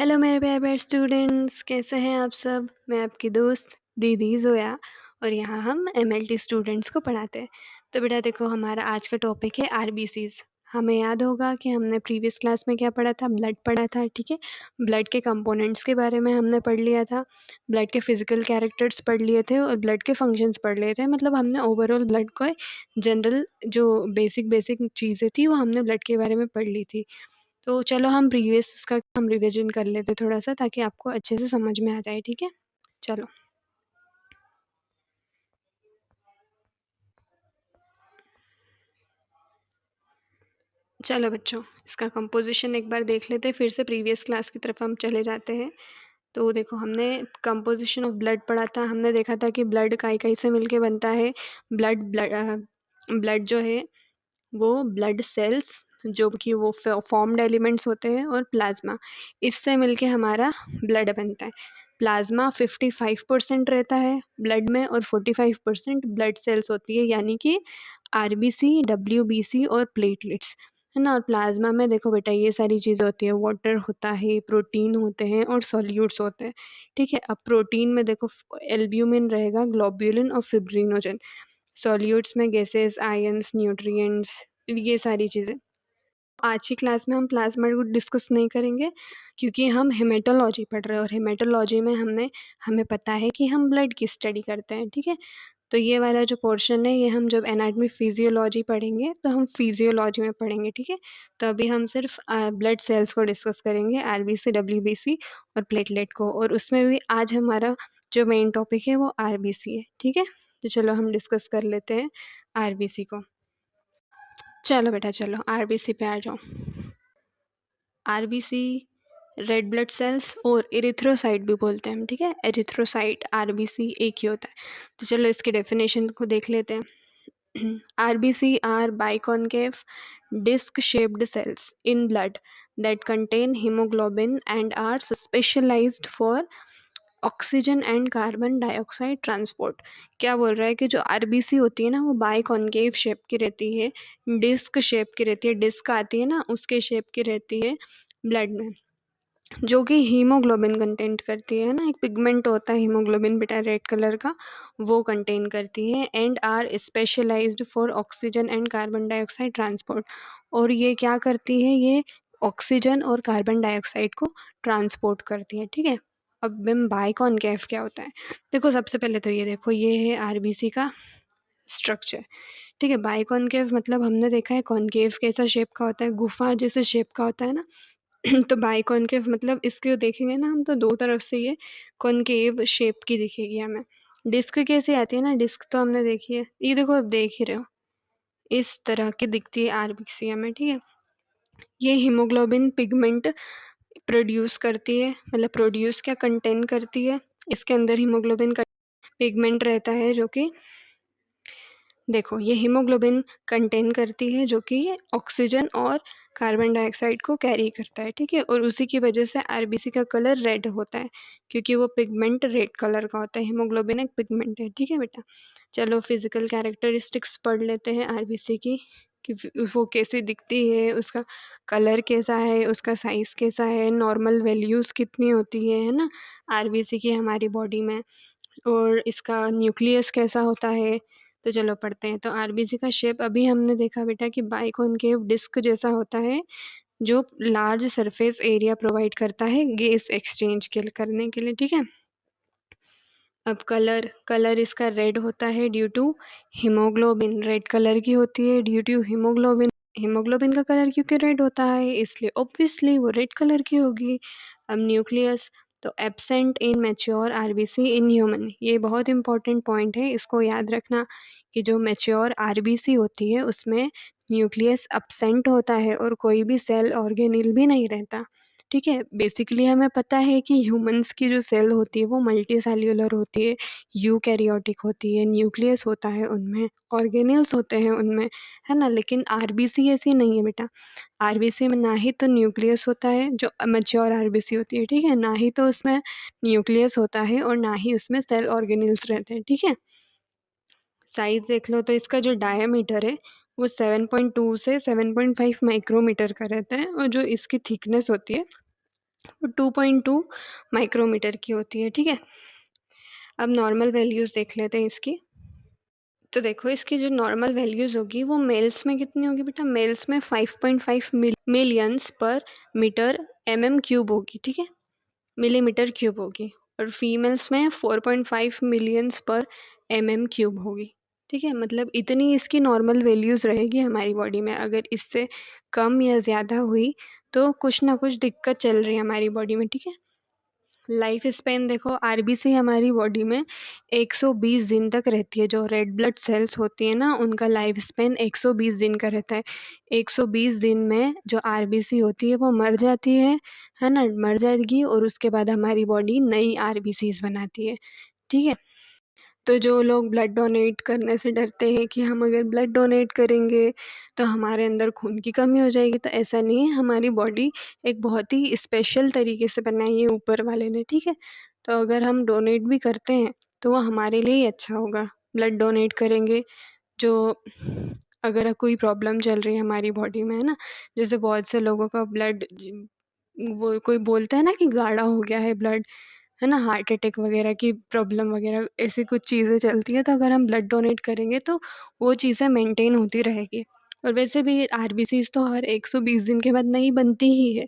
Hello मेरे प्यारे प्यारे स्टूडेंट्स, कैसे हैं आप सब। मैं आपकी दोस्त दीदी ज़ोया और यहाँ हम एमएलटी स्टूडेंट्स को पढ़ाते हैं। तो बेटा देखो, हमारा आज का टॉपिक है आरबीसीज। हमें याद होगा कि हमने प्रीवियस क्लास में क्या पढ़ा था, ब्लड पढ़ा था। ठीक है, ब्लड के कंपोनेंट्स के बारे में हमने पढ़ लिया था, ब्लड के फिजिकल कैरेक्टर्स पढ़ लिए थे और ब्लड के फंक्शंस पढ़ लिए थे। मतलब हमने ओवरऑल ब्लड को जनरल जो बेसिक बेसिक चीज़ें थी वो हमने ब्लड के बारे में पढ़ ली थी। तो चलो हम प्रीवियस इसका हम रिविजन कर लेते थोड़ा-सा, ताकि आपको अच्छे से समझ में आ जाए। ठीक है? चलो। चलो बच्चों, इसका कंपोज़िशन एक बार देख लेते हैं, फिर से प्रीवियस क्लास की तरफ हम चले जाते हैं। तो देखो, हमने कंपोज़िशन ऑफ ब्लड पढ़ा था। हमने देखा था कि ब्लड काई-काई से मिलके बनता है। ब्लड जो है वो ब्लड सेल्स, जो कि वो फॉर्म्ड एलिमेंट्स होते हैं, और प्लाज्मा, इससे मिलके हमारा ब्लड बनता है। प्लाज्मा 55% रहता है ब्लड में और 45% ब्लड सेल्स होती है, यानी कि आरबीसी, डब्ल्यूबीसी और प्लेटलेट्स, है ना। और प्लाज्मा में देखो बेटा, ये सारी चीज़ें होती है, वाटर होता है, प्रोटीन होते हैं और सॉल्यूट्स होते हैं। ठीक है, अब प्रोटीन में देखो एल्ब्यूमिन रहेगा, ग्लोब्यूलिन और फिब्रिनोजन। सॉल्यूट्स में गैसेस, आयंस, न्यूट्रिएंट्स, ये सारी चीज़ें। आज की क्लास में हम प्लाज्मा को डिस्कस नहीं करेंगे, क्योंकि हम हेमेटोलॉजी पढ़ रहे हैं और हेमेटोलॉजी में हमें पता है कि हम ब्लड की स्टडी करते हैं। ठीक है, तो ये वाला जो पोर्शन है, ये हम जब एनाटॉमी फिजियोलॉजी पढ़ेंगे तो हम फिजियोलॉजी में पढ़ेंगे। ठीक है, तो अभी हम सिर्फ ब्लड सेल्स को डिस्कस करेंगे, आरबीसी, डब्ल्यूबीसी और प्लेटलेट को, और उसमें भी आज हमारा जो मेन टॉपिक है वो आरबीसी है। ठीक है, तो चलो हम डिस्कस कर लेते हैं आरबीसी को। चलो बेटा, चलो आरबीसी पे आ जाओ। आरबीसी रेड ब्लड सेल्स और एरिथ्रोसाइट भी बोलते हैं हम। ठीक है, एरिथ्रोसाइट, आरबीसी एक ही होता है। तो चलो इसके डेफिनेशन को देख लेते हैं। RBC are biconcave disc shaped cells in blood that contain hemoglobin and are specialized for oxygen and carbon dioxide transport. क्या बोल रहा है कि जो आरबीसी होती है ना, वो बाई कॉन्केव शेप की रहती है, डिस्क शेप की रहती है, डिस्क आती है ना, उसके शेप की रहती है ब्लड में, जो कि हीमोग्लोबिन कंटेंट करती है ना। एक पिगमेंट होता है हीमोग्लोबिन बेटा, रेड कलर का, वो कंटेन करती है। And are specialised for oxygen and carbon dioxide transport, और ये क्या करती है, ये ऑक्सीजन और कार्बन डाइऑक्साइड को ट्रांसपोर्ट करती है। ठीक है, अब हम बाइकॉन्केव क्या होता है, देखो सबसे पहले तो ये देखो, ये है आरबीसी का स्ट्रक्चर। ठीक है, बाइकॉन्केव मतलब हमने देखा है कॉन्केव कैसा शेप का होता है, गुफा जैसे शेप का होता है ना। तो बाइकॉन्केव मतलब इसके देखेंगे ना हम, तो दो तरफ से ये कॉन्केव शेप की दिखेगी हमें। डिस्क कैसे आती है ना, डिस्क तो हमने देखी है, ये देखो अब देख ही रहे हो, इस तरह की दिखती है आरबीसी हमें। ठीक है, ये हीमोग्लोबिन पिगमेंट प्रोड्यूस करती है, मतलब प्रोड्यूस क्या, कंटेन करती है। इसके अंदर हीमोग्लोबिन का पिगमेंट रहता है, जो कि देखो ये हीमोग्लोबिन कंटेन करती है, जो कि ऑक्सीजन और कार्बन डाइऑक्साइड को कैरी करता है। ठीक है, और उसी की वजह से आरबीसी का कलर रेड होता है, क्योंकि वो पिगमेंट रेड कलर का होता है। हीमोग्लोबिन एक पिगमेंट है। ठीक है बेटा, चलो फिजिकल कैरेक्टरिस्टिक्स पढ़ लेते हैं आरबीसी की, कि वो कैसी दिखती है, उसका कलर कैसा है, उसका साइज कैसा है, नॉर्मल वैल्यूज़ कितनी होती है ना आरबीसी की हमारी बॉडी में, और इसका न्यूक्लियस कैसा होता है। तो चलो पढ़ते हैं। तो आरबीसी का शेप अभी हमने देखा बेटा कि बाइकॉन्केव डिस्क जैसा होता है, जो लार्ज सरफेस एरिया प्रोवाइड करता है गैस एक्सचेंज करने के लिए। ठीक है, अब कलर इसका रेड होता है due to haemoglobin, red colour की होती है ड्यू टू हीमोग्लोबिन। हीमोग्लोबिन का कलर क्योंकि रेड होता है, इसलिए ऑब्वियसली वो रेड कलर की होगी। अब न्यूक्लियस, तो absent in mature RBC in human, ये बहुत इंपॉर्टेंट पॉइंट है, इसको याद रखना कि जो मैच्योर आरबीसी होती है उसमें न्यूक्लियस एब्सेंट होता है और कोई भी सेल ऑर्गेनिल भी नहीं रहता। ठीक है, बेसिकली हमें पता है कि ह्यूमंस की जो सेल होती है वो मल्टी सेल्यूलर होती है, यूकैरियोटिक होती है, न्यूक्लियस होता है उनमें, ऑर्गेनेल्स होते हैं उनमें, है ना। लेकिन आरबीसी ऐसी नहीं है बेटा, आरबीसी में ना ही तो न्यूक्लियस होता है, जो मैच्योर आरबीसी होती है। ठीक है, ना ही तो उसमें न्यूक्लियस होता है और ना ही उसमें सेल ऑर्गेनेल्स रहते हैं। ठीक है, साइज देख लो, तो इसका जो डायमीटर है वो 7.2 से 7.5 माइक्रोमीटर का रहता है, और जो इसकी थिकनेस होती है वो 2.2 माइक्रोमीटर की होती है, ठीक है। अब नॉर्मल वैल्यूज़ देख लेते हैं इसकी। तो देखो इसकी जो नॉर्मल वैल्यूज़ होगी वो मेल्स में कितनी होगी बेटा, मेल्स में 5.5 मिलियंस पर मीटर एमएम क्यूब होगी, ठीक है, मिलीमीटर क्यूब होगी। और फीमेल्स में 4.5 मिलियंस पर एमएम क्यूब होगी, ठीक है। मतलब इतनी इसकी नॉर्मल वैल्यूज़ रहेगी हमारी बॉडी में। अगर इससे कम या ज़्यादा हुई तो कुछ ना कुछ दिक्कत चल रही है हमारी बॉडी में, ठीक है। लाइफ स्पेन देखो, आरबीसी हमारी बॉडी में 120 दिन तक रहती है। जो रेड ब्लड सेल्स होती है ना, उनका लाइफ स्पेन 120 दिन का रहता है। 120 दिन में जो आरबीसी होती है वो मर जाती है ना, मर जाएगी, और उसके बाद हमारी बॉडी नई आरबीसीज बनाती है, ठीक है। तो जो लोग ब्लड डोनेट करने से डरते हैं कि हम अगर ब्लड डोनेट करेंगे तो हमारे अंदर खून की कमी हो जाएगी, तो ऐसा नहीं है। हमारी बॉडी एक बहुत ही स्पेशल तरीके से बनाई है ऊपर वाले ने, ठीक है। तो अगर हम डोनेट भी करते हैं तो वो हमारे लिए ही अच्छा होगा। ब्लड डोनेट करेंगे, जो अगर कोई प्रॉब्लम चल रही है हमारी बॉडी में, है ना, जैसे बहुत से लोगों का ब्लड, वो कोई बोलता है ना कि गाढ़ा हो गया है ब्लड, है ना, हार्ट अटैक वगैरह की प्रॉब्लम वगैरह, ऐसी कुछ चीज़ें चलती हैं। तो अगर हम ब्लड डोनेट करेंगे तो वो चीज़ें मेंटेन होती रहेगी। और वैसे भी आरबीसीज़ तो हर 120 दिन के बाद नहीं बनती ही है,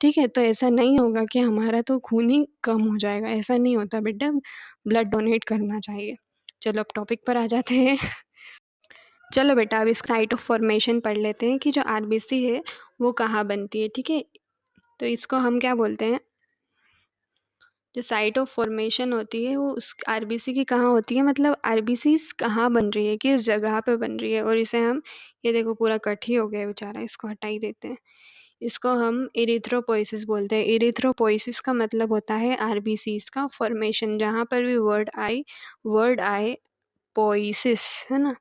ठीक है। तो ऐसा नहीं होगा कि हमारा तो खून ही कम हो जाएगा, ऐसा नहीं होता बेटा, ब्लड डोनेट करना चाहिए। चलो अब टॉपिक पर आ जाते हैं। चलो बेटा अब इस साइट ऑफ फॉर्मेशन पढ़ लेते हैं कि जो आरबीसी है वो कहाँ बनती है, ठीक है। तो इसको हम क्या बोलते हैं, जो साइट ऑफ फॉर्मेशन होती है वो उस आरबीसी की कहाँ होती है, मतलब आरबीसी कहाँ बन रही है, किस जगह पे बन रही है। और इसे हम, ये देखो पूरा कट ही हो गया है बेचारा, इसको हटा ही देते हैं। इसको हम इरिथ्रोपोइसिस बोलते हैं। इरिथ्रोपोइसिस का मतलब होता है आरबीसीज का फॉर्मेशन। जहाँ पर भी वर्ड आए पोइसिस, है ना,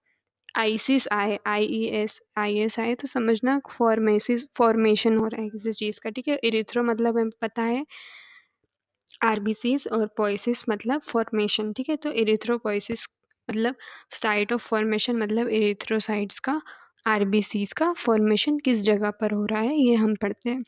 आईसिस आए, आईएस आए, तो समझना फॉर्मेशन हो रहा है किसी चीज़ का, ठीक है। इरिथ्रो मतलब हमें पता है आरबीसीज, और पोइसिस मतलब फॉर्मेशन, ठीक है। तो इरिथ्रोपोइसिस मतलब साइट ऑफ फॉर्मेशन, मतलब इरिथ्रोसाइट्स का आरबीसीज का फॉर्मेशन किस जगह पर हो रहा है, ये हम पढ़ते हैं।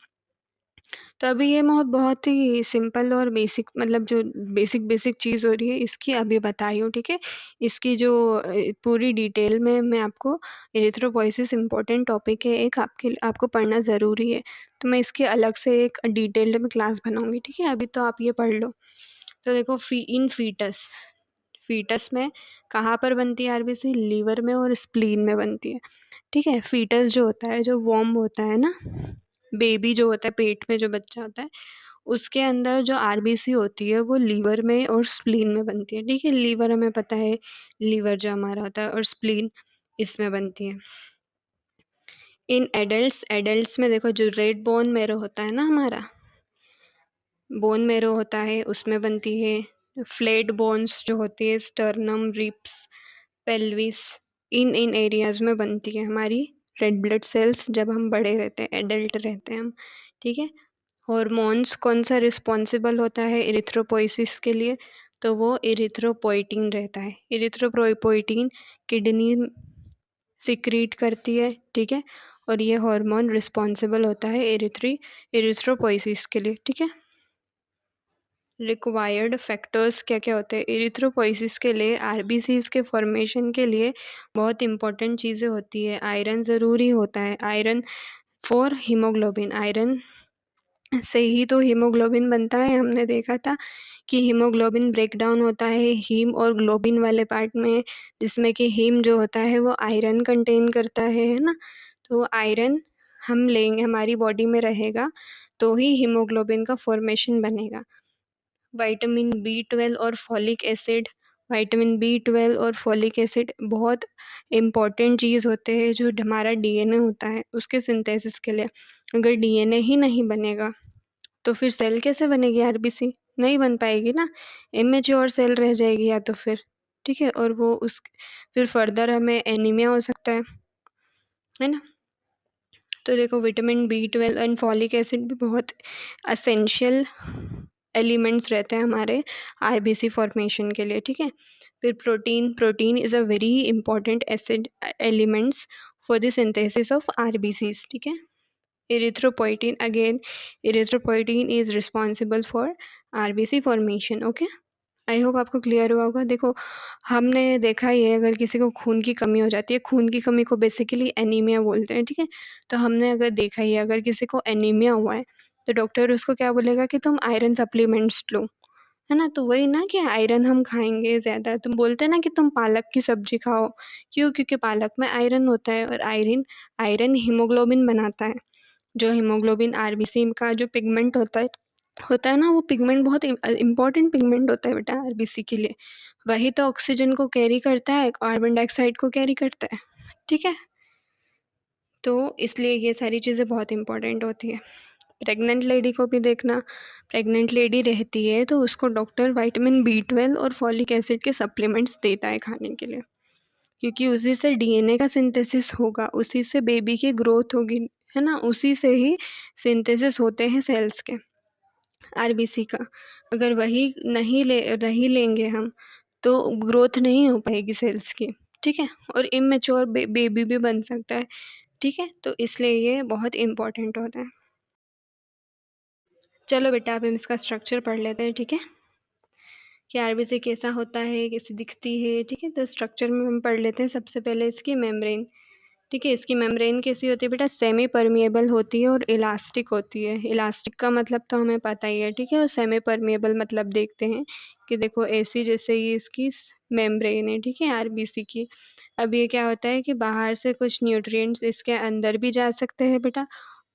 तो अभी ये बहुत ही सिंपल और बेसिक, मतलब जो बेसिक बेसिक चीज़ हो रही है इसकी अभी बता रही हूँ, ठीक है। इसकी जो पूरी डिटेल में मैं आपको, एरिथ्रोपोइसिस इम्पोर्टेंट टॉपिक है एक, आपको पढ़ना ज़रूरी है। तो मैं इसके अलग से एक डिटेल्ड में क्लास बनाऊंगी, ठीक है। अभी तो आप ये पढ़ लो। तो देखो इन फीटस, फीटस में कहाँ पर बनती है आरबीसी, लीवर में और स्प्लीन में बनती है, ठीक है। फीटस जो होता है, जो वॉर्म होता है ना, बेबी जो होता है, पेट में जो बच्चा होता है, उसके अंदर जो आरबीसी होती है वो लीवर में और स्प्लीन में बनती है, ठीक है। लीवर हमें पता है, लीवर जो हमारा होता है, और स्प्लीन इसमें बनती है। इन एडल्ट्स में देखो, जो रेड बोन मैरो होता है ना हमारा, बोन मैरो होता है, उसमें बनती है। फ्लैट बोन्स जो होती है, स्टर्नम, रिप्स, पेल्विस, इन एरियाज में बनती है हमारी रेड ब्लड सेल्स जब हम बड़े रहते हैं, एडल्ट रहते हैं हम, ठीक है। हॉर्मोन्स कौन सा रिस्पॉन्सिबल होता है इरिथ्रोपोइसिस के लिए, तो वो इरिथ्रोपोइटीन रहता है। इरिथ्रोपोइटीन किडनी सिक्रीट करती है, ठीक है। और ये हार्मोन रिस्पॉन्सिबल होता है इरिथ्रोपोइसिस के लिए, ठीक है। रिक्वायर्ड फैक्टर्स क्या क्या होते हैं इरिथ्रोपोइसिस के लिए, आरबीसीज के फॉर्मेशन के लिए बहुत इंपॉर्टेंट चीज़ें होती है। आयरन ज़रूरी होता है, आयरन फॉर हीमोग्लोबिन, आयरन से ही तो हीमोग्लोबिन बनता है। हमने देखा था कि हीमोग्लोबिन ब्रेक डाउन होता है हीम और ग्लोबिन वाले पार्ट में, जिसमें कि हीम जो होता है वो आयरन कंटेन करता है ना। तो आयरन हम लेंगे, हमारी बॉडी में रहेगा तो ही हीमोग्लोबिन का फॉर्मेशन बनेगा। विटामिन बी 12 और फॉलिक एसिड, विटामिन बी 12 और फॉलिक एसिड बहुत इम्पॉर्टेंट चीज़ होते हैं, जो हमारा डीएनए होता है उसके सिंथेसिस के लिए। अगर डीएनए ही नहीं बनेगा तो फिर सेल कैसे बनेगी, आरबीसी नहीं बन पाएगी ना, इमेच्योर सेल रह जाएगी या तो फिर, ठीक है। और वो उस फिर फर्दर हमें एनीमिया हो सकता है ना। तो देखो vitamin B 12 and folic acid भी बहुत असेंशियल एलिमेंट्स रहते हैं हमारे आरबीसी फॉर्मेशन के लिए, ठीक है। फिर protein is a very important acid elements for the synthesis of RBCs, ठीक है। Erythropoietin, again erythropoietin is responsible for RBC formation. Okay, I hope आपको क्लियर हुआ होगा। देखो, हमने देखा ही है, अगर किसी को खून की कमी हो जाती है, खून की कमी को बेसिकली एनीमिया बोलते हैं, ठीक है। तो हमने अगर देखा ही है, अगर किसी को एनीमिया हुआ है तो डॉक्टर उसको क्या बोलेगा कि तुम आयरन सप्लीमेंट्स लो, है ना। तो वही ना कि आयरन हम खाएंगे ज़्यादा, तुम बोलते हैं ना कि तुम पालक की सब्जी खाओ, क्यों? क्योंकि पालक में आयरन होता है, और आयरन आयरन हीमोग्लोबिन बनाता है। जो हीमोग्लोबिन आरबीसी का जो पिगमेंट होता है ना, वो पिगमेंट बहुत इम्पोर्टेंट पिगमेंट होता है बेटा आरबीसी के लिए। वही तो ऑक्सीजन को कैरी करता है, कार्बन डाइऑक्साइड को कैरी करता है, ठीक है। तो इसलिए ये सारी चीज़ें बहुत इंपॉर्टेंट होती है। प्रेग्नेंट लेडी को भी देखना, प्रेग्नेंट लेडी रहती है तो उसको डॉक्टर विटामिन B12 और फॉलिक एसिड के सप्लीमेंट्स देता है खाने के लिए, क्योंकि उसी से डीएनए का सिंथेसिस होगा, उसी से बेबी की ग्रोथ होगी, है ना। उसी से ही सिंथेसिस होते हैं सेल्स के, आरबीसी का। अगर वही नहीं लेंगे हम, तो ग्रोथ नहीं हो पाएगी सेल्स की, ठीक है। और इमेच्योर बेबी भी बन सकता है, ठीक है। तो इसलिए ये बहुत इंपॉर्टेंट होता है। चलो बेटा, अब हम इसका स्ट्रक्चर पढ़ लेते हैं, ठीक है, कि आरबीसी कैसा होता है, कैसी दिखती है, ठीक है। तो स्ट्रक्चर में हम पढ़ लेते हैं। सबसे पहले इसकी मेम्ब्रेन, ठीक है। इसकी मेम्ब्रेन कैसी होती है बेटा? सेमी परमिएबल होती है और इलास्टिक होती है। इलास्टिक का मतलब तो हमें पता ही है, ठीक है। और सेमी परमिएबल मतलब देखते हैं कि देखो ऐसी, जैसे ये इसकी मेम्ब्रेन है, ठीक है, आरबीसी की। अब ये क्या होता है कि बाहर से कुछ न्यूट्रिएंट्स इसके अंदर भी जा सकते हैं बेटा,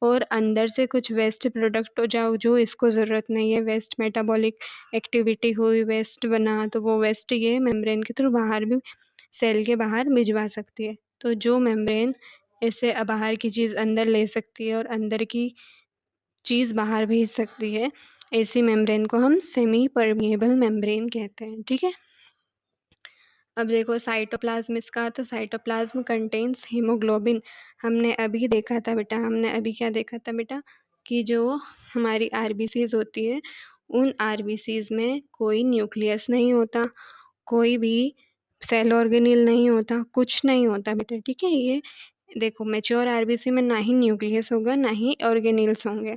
और अंदर से कुछ वेस्ट प्रोडक्ट हो जाओ जो इसको ज़रूरत नहीं है, वेस्ट मेटाबॉलिक एक्टिविटी हुई, वेस्ट बना, तो वो वेस्ट ये मेम्ब्रेन के थ्रू बाहर भी, सेल के बाहर भिजवा सकती है। तो जो मेम्ब्रेन ऐसे बाहर की चीज़ अंदर ले सकती है और अंदर की चीज़ बाहर भेज सकती है, ऐसी मेम्ब्रेन को हम सेमी परमिएबल मेम्ब्रेन कहते हैं, ठीक है। अब देखो साइटोप्लाज्म इसका, तो साइटोप्लाज्म कंटेन्स हीमोग्लोबिन। हमने अभी देखा था बेटा, हमने अभी क्या देखा था बेटा, कि जो हमारी आरबीसीज होती है, उन आरबीसीज में कोई न्यूक्लियस नहीं होता, कोई भी सेल ऑर्गेनेल नहीं होता, कुछ नहीं होता बेटा, ठीक है। ये देखो, मैच्योर आरबीसी में ना ही न्यूक्लियस होगा, ना ही ऑर्गेनेल्स होंगे।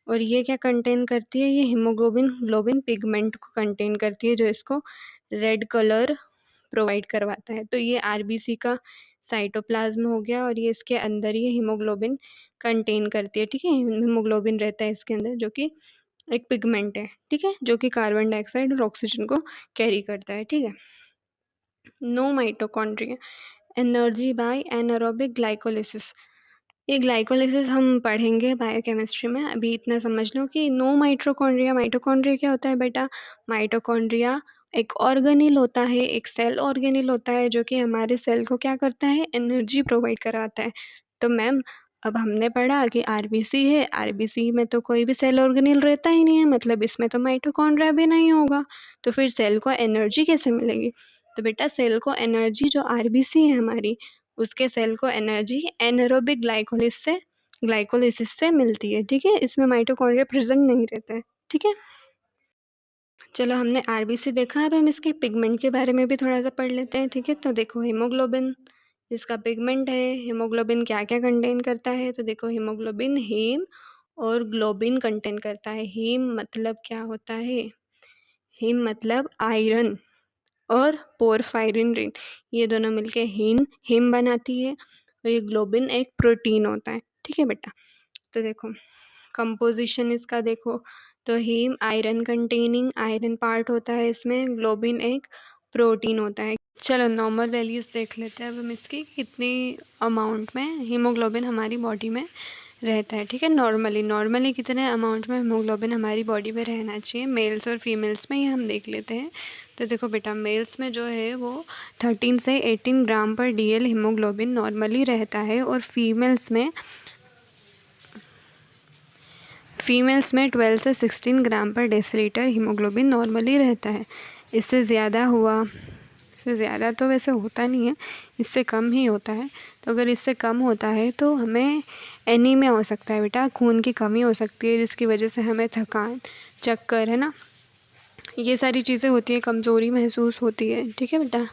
और ये क्या कंटेन करती है? ये हीमोग्लोबिन ग्लोबिन पिगमेंट को कंटेन करती है, जो इसको रेड कलर प्रोवाइड करवाता है। तो ये आरबीसी का साइटोप्लाज्म हो गया, और ये इसके अंदर ये हीमोग्लोबिन कंटेन करती है, ठीक है। हीमोग्लोबिन रहता है इसके अंदर, जो कि एक पिगमेंट है, ठीक है, जो कि कार्बन डाइऑक्साइड और ऑक्सीजन को कैरी करता है, ठीक है। No mitochondria, energy by anaerobic glycolysis. ये ग्लाइकोलिसिस हम पढ़ेंगे बायोकेमिस्ट्री में, अभी इतना समझ लो कि नो माइटोकॉन्ड्रिया। माइटोकॉन्ड्रिया क्या होता है बेटा? माइटोकॉन्ड्रिया एक ऑर्गेनेल होता है, एक सेल ऑर्गेनेल होता है, जो कि हमारे सेल को क्या करता है? एनर्जी प्रोवाइड कराता है। तो मैम, अब हमने पढ़ा कि आरबीसी है, आरबीसी में तो कोई भी सेल ऑर्गेनेल रहता ही नहीं है, मतलब इसमें तो माइटोकॉन्ड्रिया भी नहीं होगा, तो फिर सेल को एनर्जी कैसे मिलेगी? तो बेटा, सेल को एनर्जी, जो आरबीसी है हमारी, उसके सेल को एनर्जी एनारोबिक ग्लाइकोलिसिस से मिलती है, ठीक है। इसमें माइटोकॉन्ड्रिया प्रेजेंट नहीं रहता है, ठीक है। चलो, हमने आरबीसी देखा, अब हम इसके पिगमेंट के बारे में भी थोड़ा सा पढ़ लेते हैं, ठीक है। तो देखो, हीमोग्लोबिन इसका पिगमेंट है। हीमोग्लोबिन क्या क्या कंटेन करता है? तो देखो, हीमोग्लोबिन हीम और ग्लोबिन कंटेन करता है। हीम मतलब क्या होता है? हीम मतलब आयरन, और पोरफायरिन रिंग, ये दोनों मिलके हिम बनाती है, और ये ग्लोबिन एक प्रोटीन होता है, ठीक है बेटा। तो देखो, कंपोजिशन इसका देखो, तो haem iron containing, iron part होता है इसमें, ग्लोबिन एक प्रोटीन होता है। चलो, नॉर्मल वैल्यूज़ देख लेते हैं अब हम इसकी, कितनी अमाउंट में हीमोग्लोबिन हमारी बॉडी में रहता है, ठीक है। नॉर्मली कितने अमाउंट में हीमोग्लोबिन हमारी बॉडी में रहना चाहिए, मेल्स और फीमेल्स में, ये हम देख लेते हैं। तो देखो बेटा, मेल्स में जो है वो 13 से 18 ग्राम पर डीएल हीमोग्लोबिन नॉर्मली रहता है, और फीमेल्स में 12 से 16 ग्राम पर डेसीलीटर हीमोग्लोबिन नॉर्मली रहता है। इससे ज़्यादा तो वैसे होता नहीं है, इससे कम ही होता है। तो अगर इससे कम होता है तो हमें एनीमिया हो सकता है बेटा, खून की कमी हो सकती है, जिसकी वजह से हमें थकान, चक्कर, है ना, ये सारी चीज़ें होती हैं, कमज़ोरी महसूस होती है, ठीक है बेटा।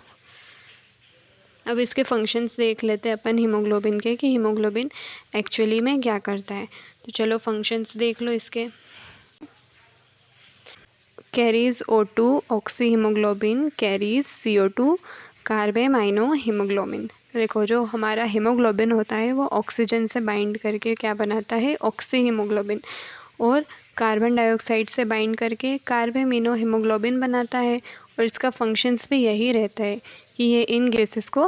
अब इसके फंक्शंस देख लेते हैं अपन हीमोग्लोबिन के, कि हीमोग्लोबिन एक्चुअली में क्या करता है। तो चलो फंक्शंस देख लो इसके। Carries O2 oxy haemoglobin, carries CO2 carbamino haemoglobin. देखो जो हमारा हीमोग्लोबिन होता है वो ऑक्सीजन से बाइंड करके क्या बनाता है, ऑक्सी हीमोग्लोबिन, और कार्बन डाइऑक्साइड से बाइंड करके कार्बेमिनो हीमोग्लोबिन बनाता है। और इसका फंक्शंस भी यही रहता है कि ये इन गैसेस को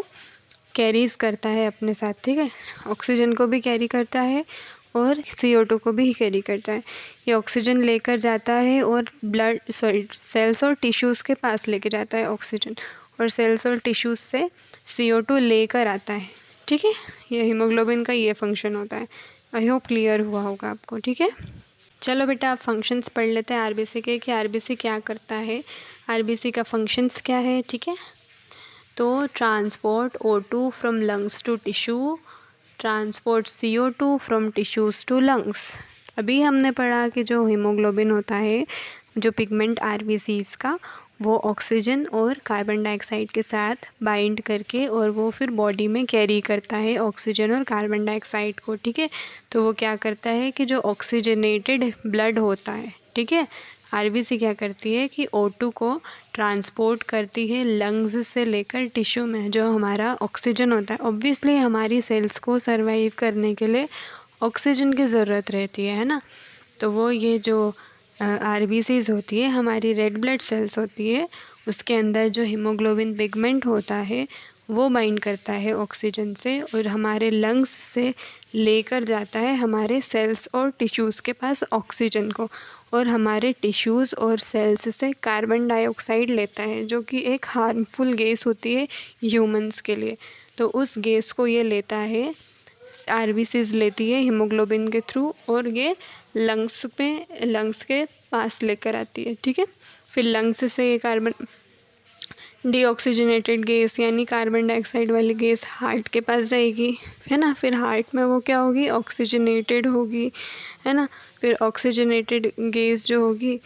कैरीज करता है अपने साथ, ठीक है। ऑक्सीजन को भी कैरी करता है और CO2 को भी कैरी करता है। ये ऑक्सीजन लेकर जाता है और ब्लड सेल्स और टिश्यूज़ के पास लेके जाता है ऑक्सीजन, और सेल्स और टिश्यूज़ से CO2 लेकर आता है, ठीक है। ये हीमोग्लोबिन का ये फंक्शन होता है। आई होप क्लियर हुआ होगा आपको, ठीक है। चलो बेटा आप फंक्शंस पढ़ लेते हैं आरबीसी के, कि आरबीसी क्या करता है, आरबीसी का फंक्शंस क्या है, ठीक है। तो transport O2 from lungs to tissue, transport CO2 from tissues to lungs. अभी हमने पढ़ा कि जो हीमोग्लोबिन होता है, जो पिगमेंट आरबीसीज का, वो ऑक्सीजन और कार्बन डाइऑक्साइड के साथ बाइंड करके और वो फिर बॉडी में कैरी करता है ऑक्सीजन और कार्बन डाइऑक्साइड को, ठीक है। तो वो क्या करता है कि जो ऑक्सीजनेटेड ब्लड होता है, ठीक है, आरबीसी क्या करती है कि O2 को ट्रांसपोर्ट करती है लंग्स से लेकर टिश्यू में, जो हमारा ऑक्सीजन होता है। ऑब्वियसली हमारी सेल्स को सरवाइव करने के लिए ऑक्सीजन की ज़रूरत रहती है ना। तो वो ये जो आरबीसीज होती है, हमारी रेड ब्लड सेल्स होती है, उसके अंदर जो हीमोग्लोबिन पिगमेंट होता है वो बाइंड करता है ऑक्सीजन से और हमारे लंग्स से लेकर जाता है हमारे सेल्स और टिश्यूज़ के पास ऑक्सीजन को, और हमारे टिश्यूज़ और सेल्स से कार्बन डाइऑक्साइड लेता है, जो कि एक हार्मफुल गैस होती है ह्यूमंस के लिए। तो उस गैस को ये लेता है, आरबीसीज लेती है हीमोग्लोबिन के थ्रू, और ये लंग्स के पास लेकर आती है, ठीक है। फिर लंग्स से ये कार्बन डीऑक्सीजनेटेड गैस यानी कार्बन डाइऑक्साइड वाली गैस हार्ट के पास जाएगी, है ना। फिर हार्ट में वो क्या होगी, ऑक्सीजनेटेड होगी, है ना। फिर ऑक्सीजनेटेड गैस जो होगी,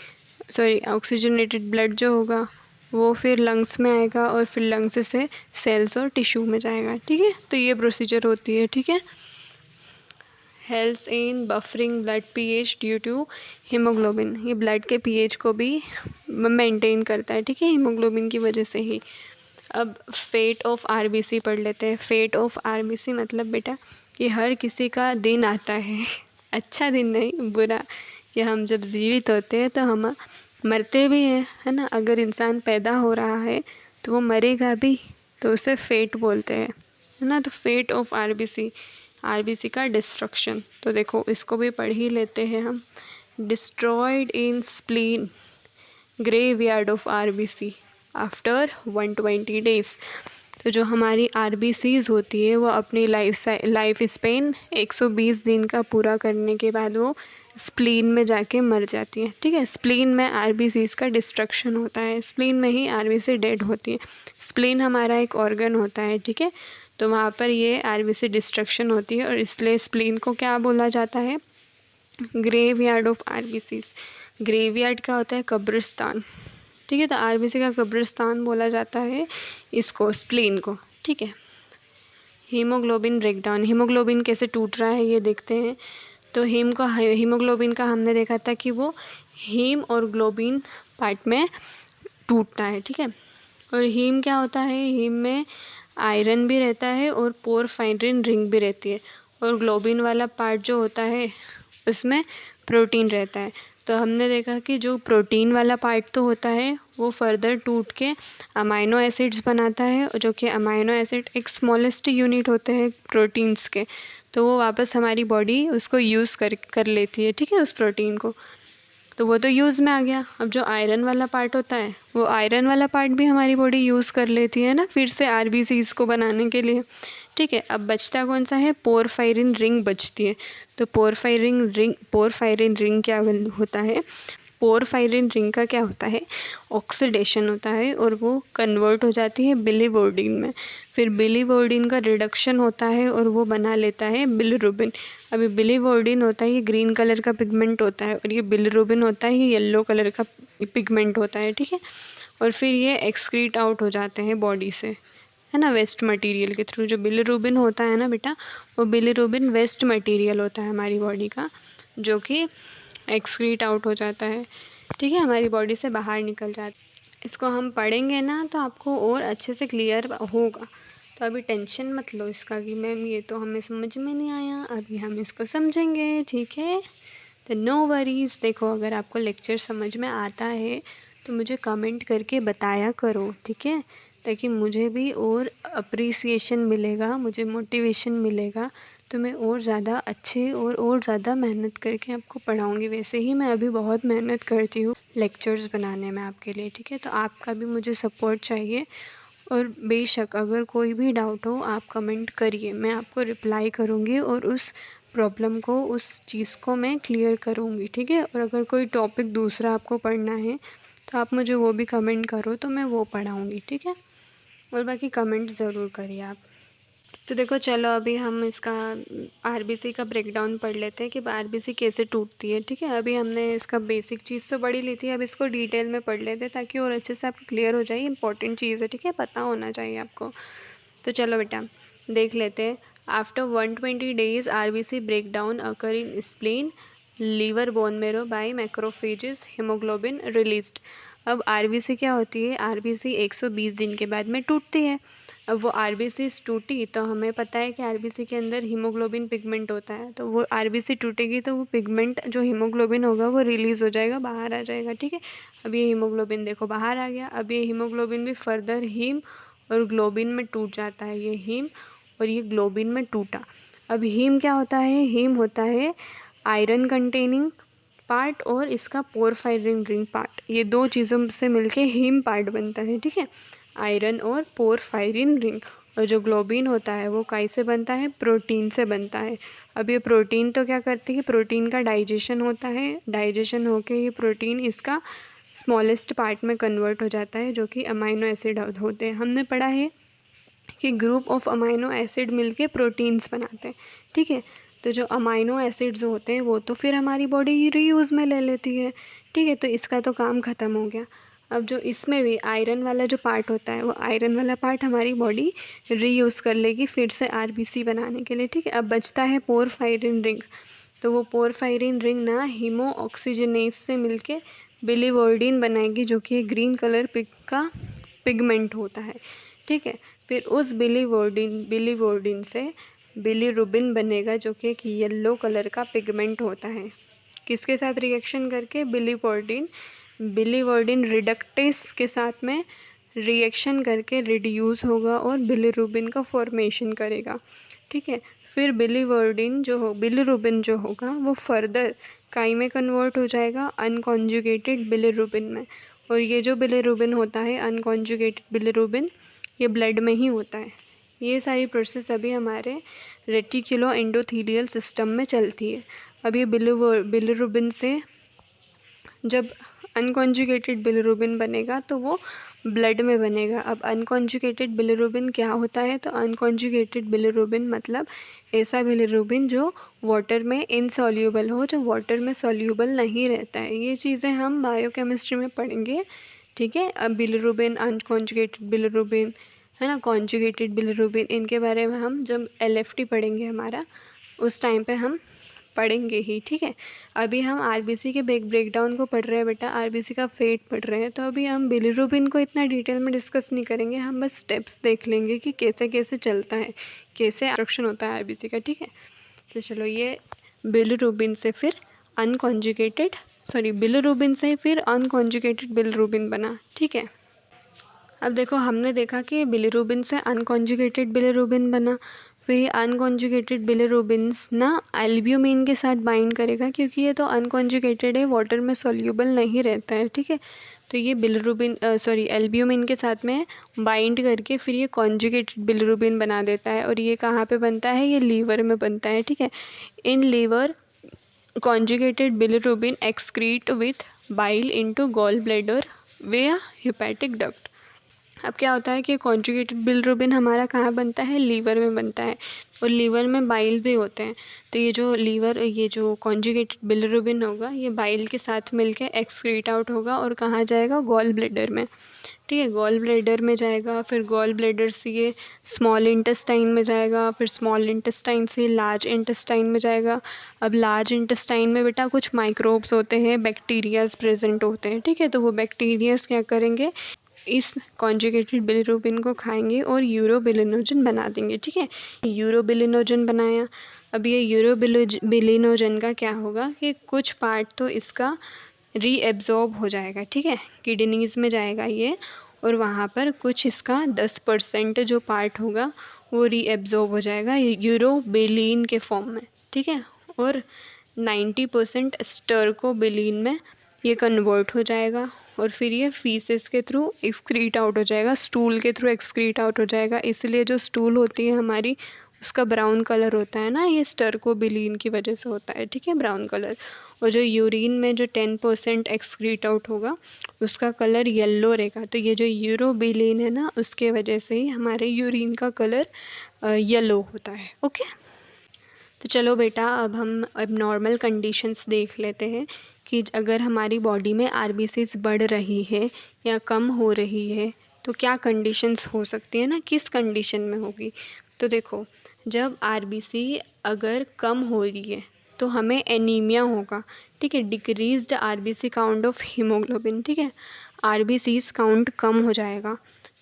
ऑक्सीजनेटेड ब्लड जो होगा वो फिर लंग्स में आएगा, और फिर लंग्स से सेल्स और टिश्यू में जाएगा, ठीक है। तो ये प्रोसीजर होती है, ठीक है। Helps in buffering blood pH due to haemoglobin, ये ब्लड के पीएच को भी मेंटेन करता है, ठीक है, हीमोग्लोबिन की वजह से ही। अब फेट ऑफ आरबीसी पढ़ लेते हैं। फेट ऑफ आरबीसी मतलब बेटा कि हर किसी का दिन आता है अच्छा दिन नहीं, बुरा, कि हम जब जीवित होते हैं तो हम मरते भी हैं, है ना। अगर इंसान पैदा हो रहा है तो वो मरेगा भी, तो उसे फेट बोलते हैं, है ना। तो फेट ऑफ आरबीसी, आरबीसी का डिस्ट्रक्शन, तो देखो इसको भी पढ़ ही लेते हैं हम। Destroyed in spleen, graveyard of RBC after 120 days. तो जो हमारी आरबीसीज होती है वो अपनी लाइफ स्पेन 120 दिन का पूरा करने के बाद वो स्प्लीन में जाके मर जाती है, ठीक है। स्प्लीन में आरबीसीज का डिस्ट्रक्शन होता है, स्प्लीन में ही आरबीसी डेड होती है। स्प्लीन हमारा एक ऑर्गन होता है, ठीक है। तो वहाँ पर ये आरबीसी डिस्ट्रक्शन होती है, और इसलिए स्प्लीन को क्या बोला जाता है, ग्रेवयार्ड ऑफ आरबीसीज। ग्रेवयार्ड क्या होता है, कब्रिस्तान, ठीक है। तो आरबीसी का कब्रिस्तान बोला जाता है इसको, स्प्लीन को, ठीक है। हीमोग्लोबिन ब्रेकडाउन, हीमोग्लोबिन कैसे टूट रहा है ये देखते हैं। तो हीमोग्लोबिन का हमने देखा था कि वो हीम और ग्लोबिन पार्ट में टूटता है, ठीक है। और हीम क्या होता है, हीम में आयरन भी रहता है और पोरफायरिन रिंग भी रहती है, और ग्लोबिन वाला पार्ट जो होता है उसमें प्रोटीन रहता है। तो हमने देखा कि जो प्रोटीन वाला पार्ट तो होता है वो फर्दर टूट के अमाइनो एसिड्स बनाता है, जो कि अमाइनो एसिड एक स्मॉलेस्ट यूनिट होते हैं प्रोटीन्स के। तो वो वापस हमारी बॉडी उसको यूज़ कर लेती है, ठीक है, उस प्रोटीन को। तो वो तो यूज़ में आ गया। अब जो आयरन वाला पार्ट होता है वो आयरन वाला पार्ट भी हमारी बॉडी यूज़ कर लेती है ना, फिर से आरबीसीज को बनाने के लिए, ठीक है। अब बचता कौन सा है, पोरफायरिन रिंग बचती है। तो पोरफायरिन रिंग क्या होता है, पोरफायरिन रिंग का क्या होता है, ऑक्सीडेशन होता है, और वो कन्वर्ट हो जाती है बिलीवर्डिन में। फिर बिलीवर्डिन का रिडक्शन होता है और वो बना लेता है बिलिरुबिन। अभी बिलीवर्डिन होता है ये ग्रीन कलर का पिगमेंट होता है, और ये बिलिरुबिन होता है ये येलो कलर का पिगमेंट होता है, ठीक है। और फिर ये एक्सक्रीट आउट हो जाते हैं बॉडी से, है ना, वेस्ट मटेरियल के थ्रू। जो बिलिरुबिन होता है ना बेटा, वो बिलिरुबिन वेस्ट मटेरियल होता है हमारी बॉडी का, जो कि एक्सक्रीट आउट हो जाता है, ठीक है, हमारी बॉडी से बाहर निकल जाता है। इसको हम पढ़ेंगे ना तो आपको और अच्छे से क्लियर होगा। तो अभी टेंशन मत लो इसका कि मैम ये तो हमें समझ में नहीं आया, अभी हम इसको समझेंगे, ठीक है। तो नो वरीज। देखो अगर आपको लेक्चर समझ में आता है तो मुझे कमेंट करके बताया करो, ठीक है, ताकि मुझे भी और अप्रिसिएशन मिलेगा, मुझे मोटिवेशन मिलेगा, तो मैं और ज़्यादा अच्छे और ज़्यादा मेहनत करके आपको पढ़ाऊँगी। वैसे ही मैं अभी बहुत मेहनत करती हूँ लेक्चर्स बनाने में आपके लिए, ठीक है। तो आपका भी मुझे सपोर्ट चाहिए, और बेशक अगर कोई भी डाउट हो आप कमेंट करिए, मैं आपको रिप्लाई करूँगी और उस प्रॉब्लम को, उस चीज़ को मैं क्लियर करूँगी, ठीक है। और अगर कोई टॉपिक दूसरा आपको पढ़ना है तो आप मुझे वो भी कमेंट करो, तो मैं वो पढ़ाऊँगी, ठीक है। और बाकी कमेंट ज़रूर करिए आप। तो देखो चलो अभी हम इसका आरबीसी का ब्रेकडाउन पढ़ लेते हैं कि आरबीसी कैसे टूटती है, ठीक है। अभी हमने इसका बेसिक चीज़ तो पढ़ ही ली थी, अब इसको डिटेल में पढ़ लेते हैं ताकि और अच्छे से आपको क्लियर हो जाए। इंपॉर्टेंट चीज़ है, ठीक है, पता होना चाहिए आपको। तो चलो बेटा देख लेते हैं। After 120 days RBC breakdown occur in spleen, liver, bone marrow by macrophages, haemoglobin released. अब आरबीसी क्या होती है, आरबीसी 120 दिन के बाद में टूटती है। अब वो आरबीसी टूटी तो हमें पता है कि आरबीसी के अंदर हीमोग्लोबिन पिगमेंट होता है, तो वो आरबीसी टूटेगी तो वो पिगमेंट जो हीमोग्लोबिन होगा वो रिलीज़ हो जाएगा, बाहर आ जाएगा, ठीक है। अब ये हीमोग्लोबिन देखो बाहर आ गया। अब ये हीमोग्लोबिन भी फर्दर हीम और ग्लोबिन में टूट जाता है, ये हीम और ये ग्लोबिन में टूटा। अब हीम क्या होता है, हीम होता है आयरन कंटेनिंग पार्ट और इसका पोरफायरिन रिंग पार्ट, ये दो चीज़ों से मिलके हीम पार्ट बनता है, ठीक है, आयरन और पोरफायरिन रिंग। और जो ग्लोबिन होता है वो काई से बनता है, प्रोटीन से बनता है। अब ये प्रोटीन तो क्या करती है, प्रोटीन का डाइजेशन होता है, डाइजेशन होके ये प्रोटीन इसका स्मॉलेस्ट पार्ट में कन्वर्ट हो जाता है, जो कि अमाइनो एसिड होते हैं। हमने पढ़ा है कि ग्रुप ऑफ अमाइनो एसिड मिलके प्रोटीन्स बनाते हैं, ठीक है। तो जो अमाइनो एसिड्स होते हैं वो तो फिर हमारी बॉडी रीयूज़ में ले लेती है, ठीक है। तो इसका तो काम ख़त्म हो गया। अब जो इसमें भी आयरन वाला जो पार्ट होता है, वो आयरन वाला पार्ट हमारी बॉडी रीयूज़ कर लेगी फिर से आरबीसी बनाने के लिए, ठीक है। अब बचता है पोरफायरिन रिंग। तो वो पोरफायरिन रिंग ना हीमो ऑक्सीजनेस से मिलके बिलीवर्डिन बनाएगी, जो कि ग्रीन कलर का पिगमेंट होता है, ठीक है। फिर उस बिलीवर्डिन से बिलीरुबिन बनेगा, जो कि एक येलो कलर का पिगमेंट होता है। किसके साथ रिएक्शन करके, बिलीवर्डिन रिडक्टेस के साथ में रिएक्शन करके रिड्यूस होगा और बिलीरुबिन का फॉर्मेशन करेगा, ठीक है। फिर बिलीरुबिन जो होगा वो फर्दर काई में कन्वर्ट हो जाएगा, अनकॉन्जुगेटेड बिलीरुबिन में। और ये जो बिलीरुबिन होता है, अनकॉन्जुगेटेड बिलीरुबिन, ये ब्लड में ही होता है। ये सारी प्रोसेस अभी हमारे रेटिकुलो एंडोथीलियल सिस्टम में चलती है। अब ये बिलीरुबिन से जब अनकॉन्जुगेटेड बिलीरुबिन बनेगा तो वो ब्लड में बनेगा। अब अनकॉन्जुगेटेड बिलीरुबिन क्या होता है, तो अनकॉन्जुगेटेड बिलीरुबिन मतलब ऐसा बिलीरुबिन जो वाटर में इनसॉल्यूबल हो, जो वाटर में सॉल्यूबल नहीं रहता है। ये चीज़ें हम बायोकेमिस्ट्री में पढ़ेंगे, ठीक है। अब बिलीरुबिन, अनकॉन्जुगेटेड बिलीरुबिन, है ना, कॉन्जुगेटेड बिलीरुबिन, इनके बारे में हम जब एलएफटी पढ़ेंगे हमारा, उस टाइम पे हम पढ़ेंगे ही, ठीक है। अभी हम आरबीसी के ब्रेकडाउन को पढ़ रहे हैं बेटा, आरबीसी का फेट पढ़ रहे हैं, तो अभी हम बिलीरुबिन को इतना डिटेल में डिस्कस नहीं करेंगे, हम बस स्टेप्स देख लेंगे कि कैसे कैसे चलता है, कैसे एक्शन होता है आरबीसी का, ठीक है। तो चलो ये बिलीरुबिन से फिर बिलीरुबिन से फिर अनकॉन्जुगेटेड बिलीरुबिन बना, ठीक है। अब देखो हमने देखा कि बिलीरुबिन से अनकॉन्जुगेटेड बिलीरुबिन बना, फिर ये अनकॉन्जुगेटेड बिलीरुबिन्स ना एल्ब्यूमिन के साथ बाइंड करेगा, क्योंकि ये तो अनकॉन्जुगेटेड है, वाटर में सॉल्यूबल नहीं रहता है, ठीक है। तो ये एल्ब्यूमिन के साथ में बाइंड करके फिर ये कॉन्जुगेटेड बिलीरुबिन बना देता है। और ये कहाँ पे बनता है, ये लीवर में बनता है, ठीक है। In liver conjugated bilirubin excrete with bile into gallbladder via hepatic duct। अब क्या होता है कि कॉन्जुगेटेड बिलिरुबिन हमारा कहाँ बनता है, लीवर में बनता है, और लीवर में बाइल भी होते हैं। तो ये जो कॉन्जुगेटेड बिलिरुबिन होगा ये बाइल के साथ मिलके एक्सक्रीट आउट होगा और कहाँ जाएगा, गॉल ब्लैडर में। ठीक है, गॉल ब्लैडर में जाएगा, फिर गॉल ब्लैडर से ये स्मॉल इंटेस्टाइन में जाएगा, फिर स्मॉल इंटेस्टाइन से लार्ज इंटेस्टाइन में जाएगा। अब लार्ज इंटेस्टाइन में बेटा कुछ माइक्रोब्स होते हैं, बैक्टीरियाज प्रेजेंट होते हैं। ठीक है, तो वो बैक्टीरियाज क्या करेंगे, इस कॉन्जुगेटेड बिलिरुबिन को खाएंगे और यूरोबिलिनोजन बना देंगे। ठीक है, यूरोबिलिनोजन बनाया। अब ये यूरोबिलिनोजन का क्या होगा कि कुछ पार्ट तो इसका रीएब्जॉर्ब हो जाएगा। ठीक है, किडनीज में जाएगा ये, और वहाँ पर कुछ इसका 10% जो पार्ट होगा वो रीएब्जॉर्ब हो जाएगा यूरोबिलिन के फॉर्म में। ठीक है, और 90% स्टर्कोबिलिन में ये कन्वर्ट हो जाएगा, और फिर ये फीसेस के थ्रू एक्सक्रीट आउट हो जाएगा, स्टूल के थ्रू एक्सक्रीट आउट हो जाएगा। इसलिए जो स्टूल होती है हमारी उसका ब्राउन कलर होता है ना, ये स्टर्कोबिलिन की वजह से होता है। ठीक है, ब्राउन कलर। और जो यूरिन में जो 10% एक्सक्रीट आउट होगा उसका कलर येलो रहेगा। तो ये जो यूरोबिलिन है ना, उसके वजह से ही हमारे यूरिन का कलर येलो होता है। ओके, तो चलो बेटा अब हम एबनॉर्मल कंडीशंस देख लेते हैं कि अगर हमारी बॉडी में आरबीसीज बढ़ रही है या कम हो रही है तो क्या कंडीशंस हो सकती है ना, किस कंडीशन में होगी। तो देखो, जब आरबीसी अगर कम हो रही है तो हमें एनीमिया होगा। ठीक है, decreased RBC count of haemoglobin. ठीक है, आरबीसीज काउंट कम हो जाएगा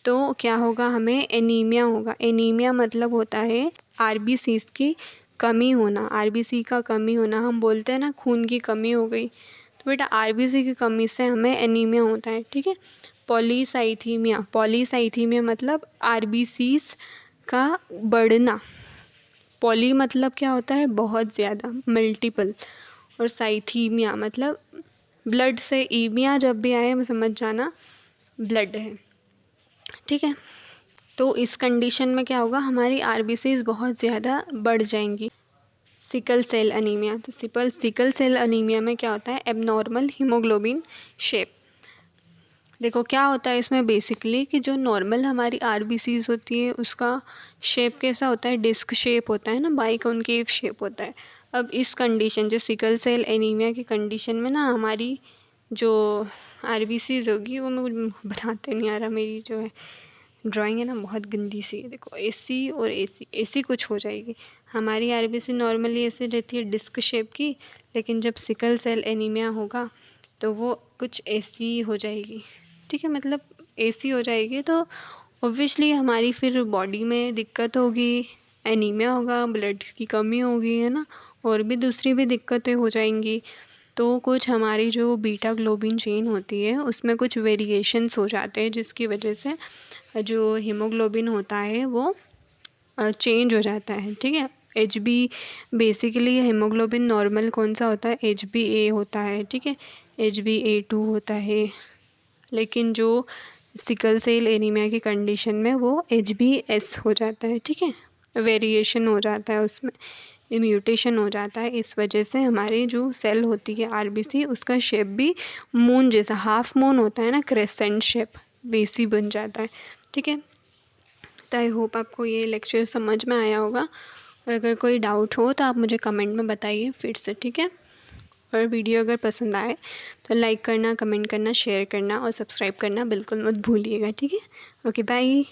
तो क्या होगा, हमें एनीमिया होगा। एनीमिया मतलब होता है आरबीसीज की कमी होना, आरबीसी का कमी होना। हम बोलते हैं ना खून की कमी हो गई, तो बेटा आरबीसी की कमी से हमें एनीमिया होता है। ठीक है, पॉलीसाइथीमिया, पॉलीसाइथीमिया मतलब आरबीसीज का बढ़ना। पॉली मतलब क्या होता है, बहुत ज़्यादा, मल्टीपल, और साइथीमिया मतलब ब्लड से, ईमिया जब भी आए समझ जाना ब्लड है। ठीक है, तो इस कंडीशन में क्या होगा, हमारी आरबीसीज बहुत ज़्यादा बढ़ जाएंगी। सिकल सेल अनीमिया, तो सिकल सेल अनीमिया में क्या होता है, एबनॉर्मल हीमोग्लोबिन शेप। देखो क्या होता है इसमें बेसिकली कि जो नॉर्मल हमारी आरबीसीज होती है उसका शेप कैसा होता है, डिस्क शेप होता है ना, बाइकॉनकेव शेप होता है। अब इस कंडीशन, जो सिकल सेल एनीमिया की कंडीशन में ना, हमारी जो आरबीसीज होगी वो मुझे बनाते नहीं आ रहा, मेरी जो है ड्राइंग है ना बहुत गंदी सी है। देखो एसी और एसी कुछ हो जाएगी। हमारी आरबीसी नॉर्मली ऐसे रहती है डिस्क शेप की, लेकिन जब सिकल सेल एनीमिया होगा तो वो कुछ ऐसी हो जाएगी। ठीक है, मतलब ऐसी हो जाएगी तो ऑब्वियसली हमारी फिर बॉडी में दिक्कत होगी, एनीमिया होगा, ब्लड की कमी होगी, है ना, और भी दूसरी भी दिक्कतें हो जाएंगी। तो कुछ हमारी जो बीटा ग्लोबिन चेन होती है उसमें कुछ वेरिएशंस हो जाते हैं जिसकी वजह से जो हीमोग्लोबिन होता है वो चेंज हो जाता है। ठीक है, H B, basically haemoglobin normal कौन सा होता है, एच बी ए होता है। ठीक है, एच बी ए टू होता है, लेकिन जो सिकल सेल एनीमिया की कंडीशन में वो एच बी एस हो जाता है। ठीक है, वेरिएशन हो जाता है उसमें, म्यूटेशन हो जाता है। इस वजह से हमारी जो सेल होती है आरबीसी उसका शेप भी मून जैसा, हाफ मून होता है ना, क्रेसेंट शेप, वैसी बन जाता है। ठीक है, तो आई होप आपको ये लेक्चर समझ में आया होगा, और अगर कोई डाउट हो तो आप मुझे कमेंट में बताइए फिर से। ठीक है, और वीडियो अगर पसंद आए तो लाइक करना, कमेंट करना, शेयर करना और सब्सक्राइब करना बिल्कुल मत भूलिएगा। ठीक है, ओके बाय।